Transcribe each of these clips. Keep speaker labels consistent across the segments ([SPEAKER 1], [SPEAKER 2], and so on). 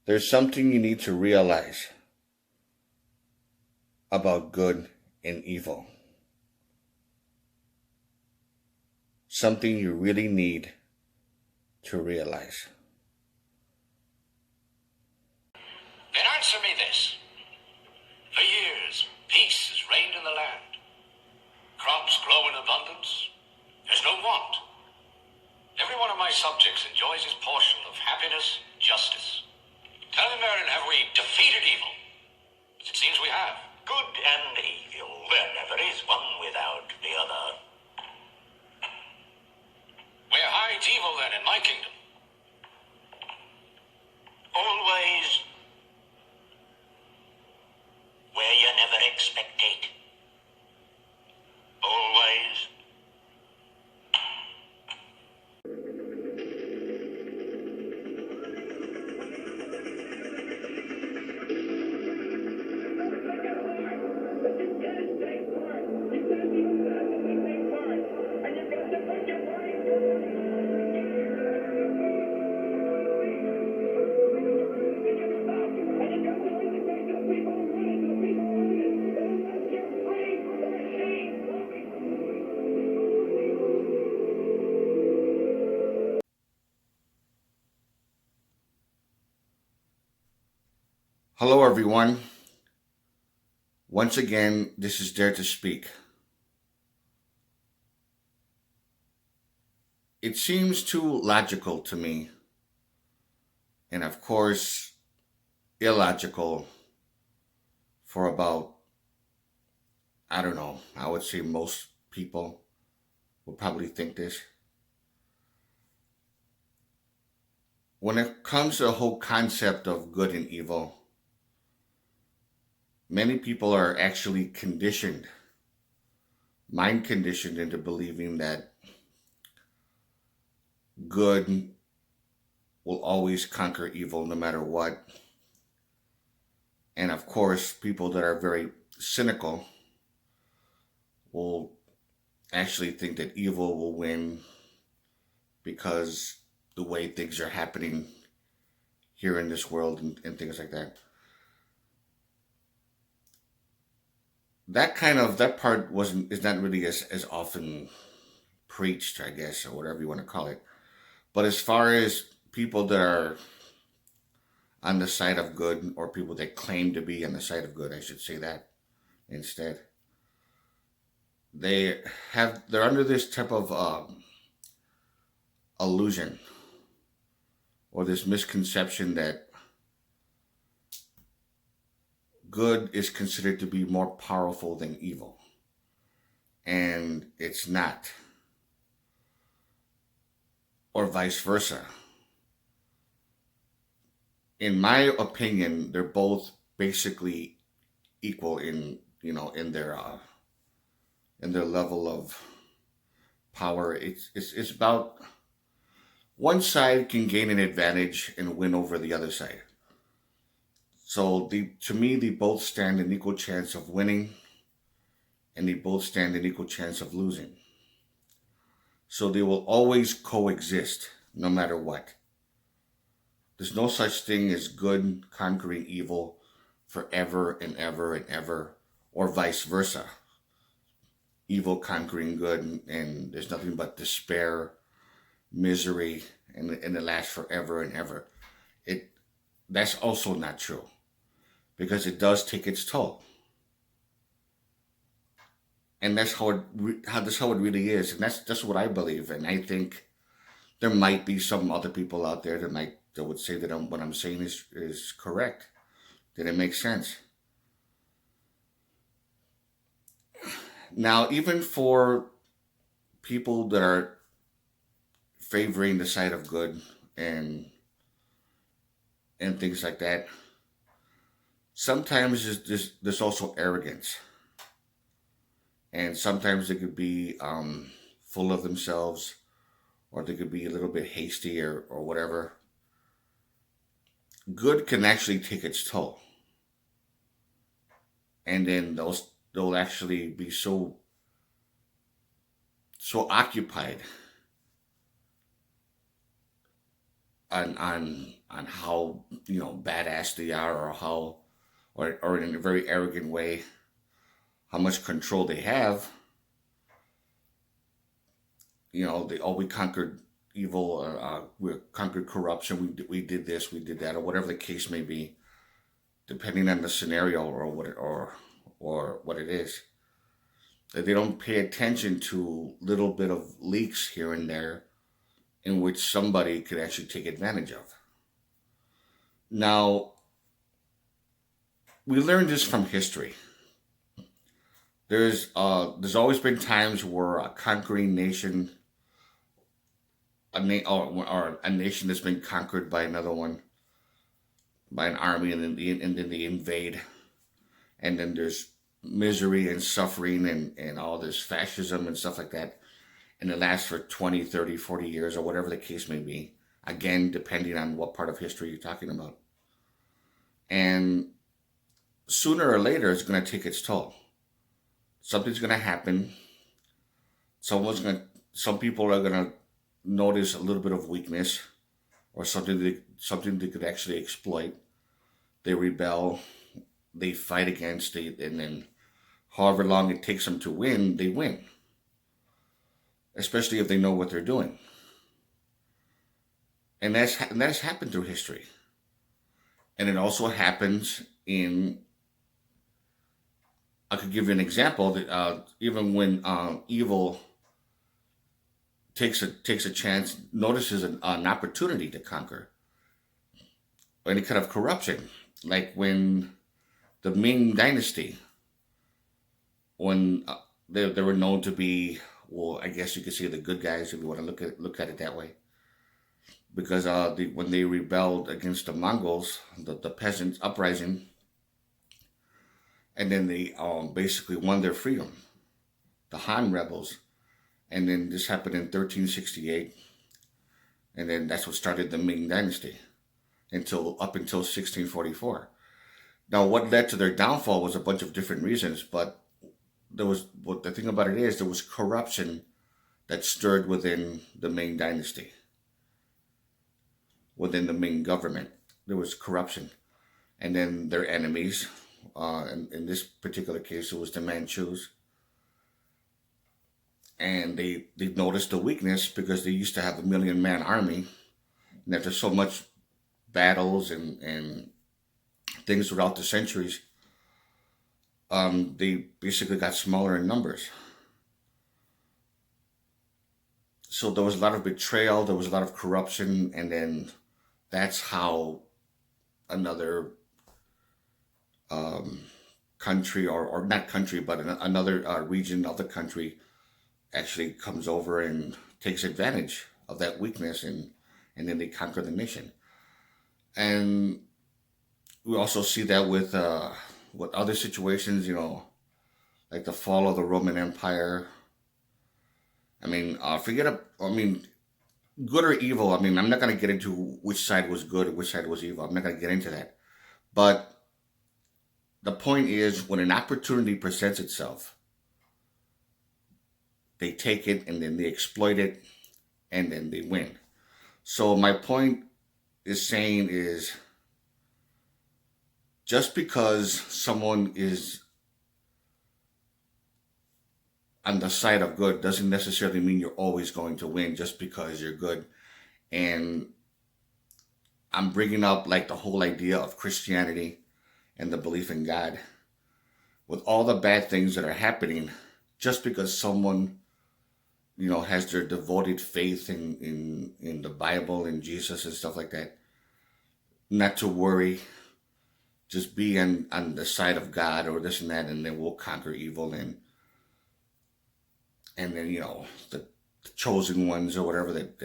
[SPEAKER 1] There's something you need to realize about good and evil. Something you really need to realize.
[SPEAKER 2] Then answer me this. For years, peace has reigned in the land. Crops grow in abundance. There's no want. Every one of my subjects enjoys his portion of happiness, justice. Tell me, Merrin, have we defeated evil? It seems we have.
[SPEAKER 3] Good and evil. There never is one without the other.
[SPEAKER 2] Where hides evil, then, in my kingdom?
[SPEAKER 3] Always where you never expect it. Always.
[SPEAKER 1] Hello, everyone. Once again, this is Dare to Speak. It seems too logical to me, and of course, illogical for about, I don't know, I would say most people would probably think this. When it comes to the whole concept of good and evil, many people are actually conditioned, mind conditioned into believing that good will always conquer evil no matter what. And of course, people that are very cynical will actually think that evil will win because the way things are happening here in this world and things like that. That part is not really as often preached, I guess, or whatever you want to call it. But as far as people that are on the side of good, or people that claim to be on the side of good, I should say that instead, they're under this type of illusion or this misconception that good is considered to be more powerful than evil. And it's not. Or vice versa. In my opinion, they're both basically equal in their level of power. It's about one side can gain an advantage and win over the other side. So to me, they both stand an equal chance of winning, and they both stand an equal chance of losing. So they will always coexist, no matter what. There's no such thing as good conquering evil forever and ever and ever, or vice versa. Evil conquering good, and there's nothing but despair, misery, and it lasts forever and ever. That's also not true, because it does take its toll. And that's how it really is, and that's what I believe. And I think there might be some other people out there that would say that what I'm saying is correct, that it makes sense. Now, even for people that are favoring the side of good and things like that, sometimes there's also arrogance. And sometimes they could be full of themselves, or they could be a little bit hasty or whatever. Good can actually take its toll. And then they'll actually be so occupied on how badass they are, or how, or in a very arrogant way, how much control they have. They, oh, we conquered evil, we conquered corruption, we did this, we did that, or whatever the case may be, depending on the scenario, or what it is. They don't pay attention to little bit of leaks here and there in which somebody could actually take advantage of. Now, we learned this from history. There's always been times where a conquering nation, or a nation that's been conquered by another one, by an army, and then they invade, and then there's misery and suffering, and all this fascism and stuff like that, and it lasts for 20, 30, 40 years, or whatever the case may be, again depending on what part of history you're talking about. And sooner or later it's going to take its toll. Something's going to happen. Some people are going to notice a little bit of weakness, or something they could actually exploit. They rebel, they fight against it, and then however long it takes them to win, they win. Especially if they know what they're doing. And that's happened through history. And it also happens in, I could give you an example that even when evil takes a chance, notices an opportunity to conquer, or any kind of corruption, like when the Ming Dynasty, when they were known to be, well, I guess you could say the good guys if you want to look at it that way, because when they rebelled against the Mongols, the peasants uprising, and then they basically won their freedom, the Han rebels, and then this happened in 1368, and then that's what started the Ming Dynasty up until 1644. Now, what led to their downfall was a bunch of different reasons, but the thing about it is there was corruption that stirred within the Ming Dynasty, within the Ming government. There was corruption, and then their enemies. In this particular case, it was the Manchus, and they noticed the weakness because they used to have a 1,000,000-man army, and after so much battles and things throughout the centuries, they basically got smaller in numbers. So there was a lot of betrayal, there was a lot of corruption, and then that's how another country, or not country, but another region of the country actually comes over and takes advantage of that weakness, and then they conquer the nation. And we also see that with other situations, like the fall of the Roman Empire. I mean, good or evil. I mean, I'm not going to get into which side was good or which side was evil. I'm not going to get into that. But the point is, when an opportunity presents itself, they take it, and then they exploit it, and then they win. So my point is just because someone is on the side of good doesn't necessarily mean you're always going to win just because you're good. And I'm bringing up like the whole idea of Christianity and the belief in God. With all the bad things that are happening, just because someone, has their devoted faith in the Bible and Jesus and stuff like that, not to worry. Just be on the side of God or this and that, and then we'll conquer evil, and then the chosen ones or whatever that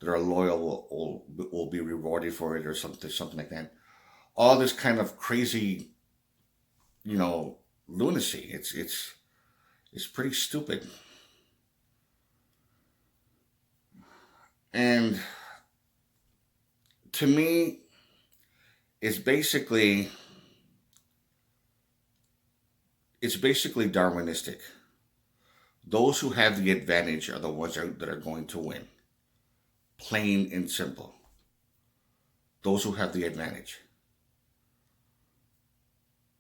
[SPEAKER 1] are loyal will be rewarded for it, or something like that. All this kind of crazy, lunacy. It's pretty stupid. And to me, it's basically Darwinistic. Those who have the advantage are the ones that are going to win. Plain and simple. those who have the advantage.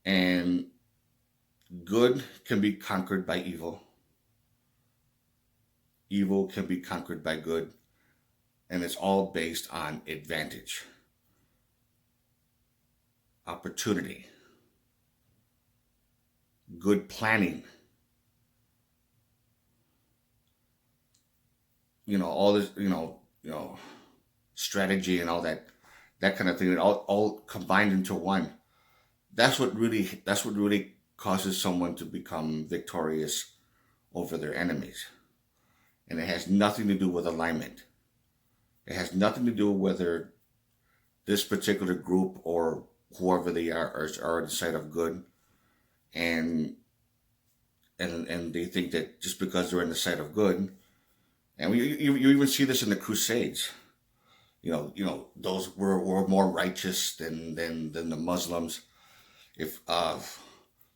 [SPEAKER 1] And good can be conquered by evil. Evil can be conquered by good. And it's all based on advantage, opportunity, good planning, all this, strategy and all that kind of thing, all combined into one. That's what really causes someone to become victorious over their enemies. And it has nothing to do with alignment. It has nothing to do whether this particular group or whoever they are on the side of good, and they think that just because they're in the side of good, and you even see this in the Crusades. Those were more righteous than the Muslims. If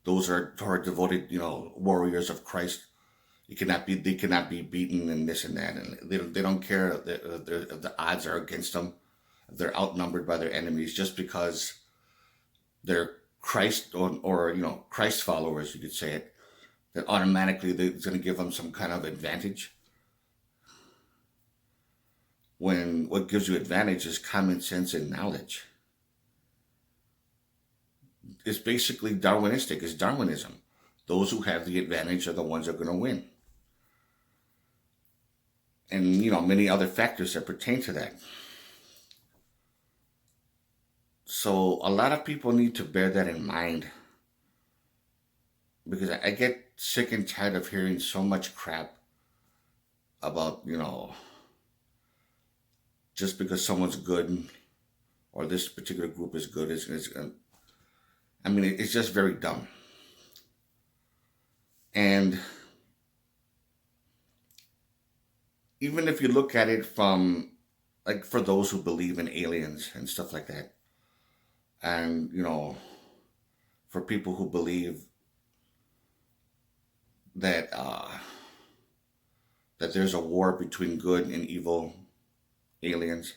[SPEAKER 1] those are devoted, warriors of Christ, they cannot be beaten and this and that, and they don't care if the odds are against them. They're outnumbered by their enemies just because they're Christ or Christ followers, you could say it. That automatically it's going to give them some kind of advantage. When what gives you advantage is common sense and knowledge. It's basically Darwinistic. It's Darwinism. Those who have the advantage are the ones that are going to win. And, many other factors that pertain to that. So a lot of people need to bear that in mind. Because I get sick and tired of hearing so much crap about, just because someone's good or this particular group is good, it's just very dumb. And even if you look at it from, like, for those who believe in aliens and stuff like that, and, for people who believe that that there's a war between good and evil aliens,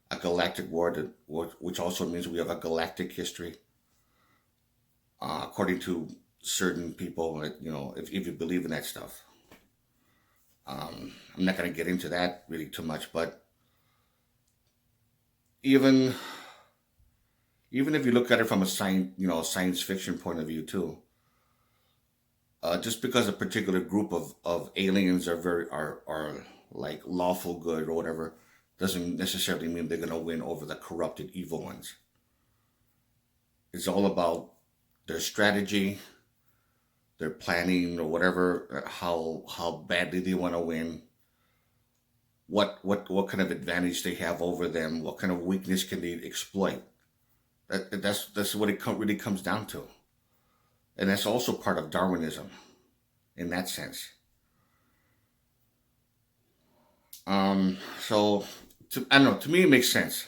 [SPEAKER 1] a galactic war, which also means we have a galactic history, according to certain people, that, if you believe in that stuff. I'm not going to get into that really too much, but even if you look at it from a science fiction point of view too, just because a particular group of aliens are like lawful good or whatever, doesn't necessarily mean they're going to win over the corrupted evil ones. It's all about their strategy, their planning, or whatever, how badly they want to win, what kind of advantage they have over them, what kind of weakness can they exploit. That's what it really comes down to. And that's also part of Darwinism in that sense. So, I don't know, to me it makes sense.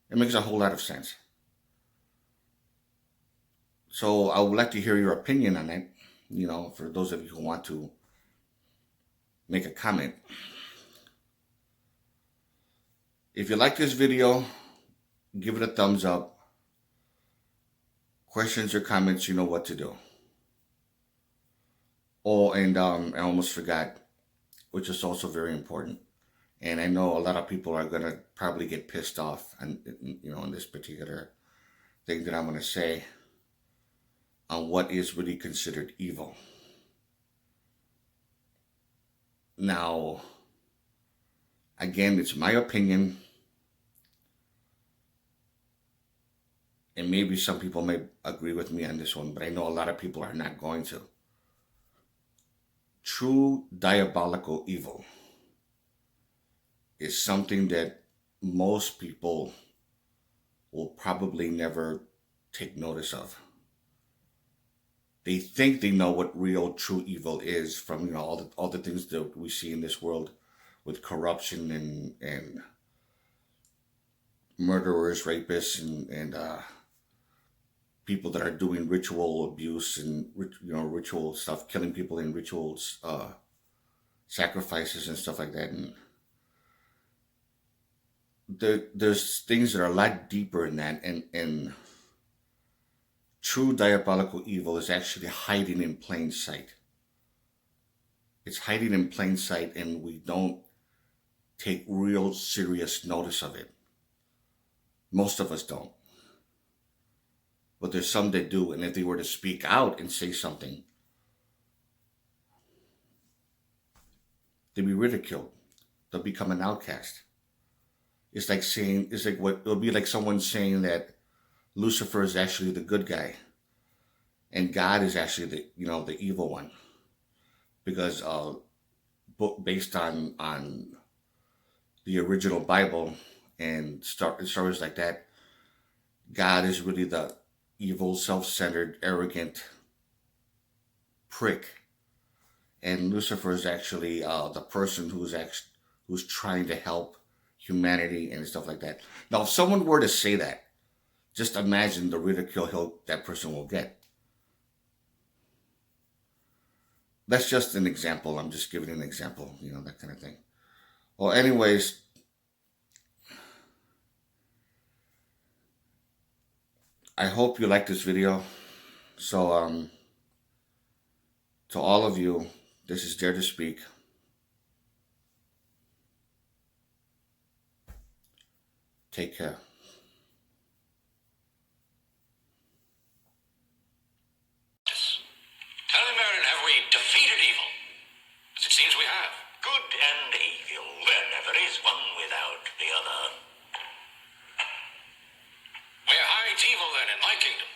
[SPEAKER 1] It makes a whole lot of sense. So I would like to hear your opinion on that, for those of you who want to make a comment. If you like this video, give it a thumbs up. Questions or comments, you know what to do. Oh, and I almost forgot, which is also very important. And I know a lot of people are going to probably get pissed off on this particular thing that I'm going to say on what is really considered evil. Now, again, it's my opinion. And maybe some people may agree with me on this one, but I know a lot of people are not going to. True diabolical evil is something that most people will probably never take notice of. They think they know what real true evil is from all the things that we see in this world with corruption and murderers, rapists, and people that are doing ritual abuse and ritual stuff, killing people in rituals, sacrifices and stuff like that. And there's things that are a lot deeper in that, and true diabolical evil is actually hiding in plain sight. It's hiding in plain sight, and we don't take real serious notice of it. Most of us don't. But there's some that do, and if they were to speak out and say something, they'll be ridiculed. They'll become an outcast. It's like what it'll be like someone saying that Lucifer is actually the good guy, and God is actually the evil one, because based on the original Bible and stories like that, God is really the evil, self-centered, arrogant prick, and Lucifer is actually the person who's trying to help humanity and stuff like that. Now, if someone were to say that, just imagine the ridicule that person will get. That's just an example. I'm just giving an example, that kind of thing. Well, anyways, I hope you like this video. So, to all of you, this is Dare to Speak. Take care.
[SPEAKER 2] Tell me, Merlin, have we defeated evil? As it seems we have.
[SPEAKER 3] Good and evil, there never is one without the other.
[SPEAKER 2] Where hides evil, then, in my kingdom?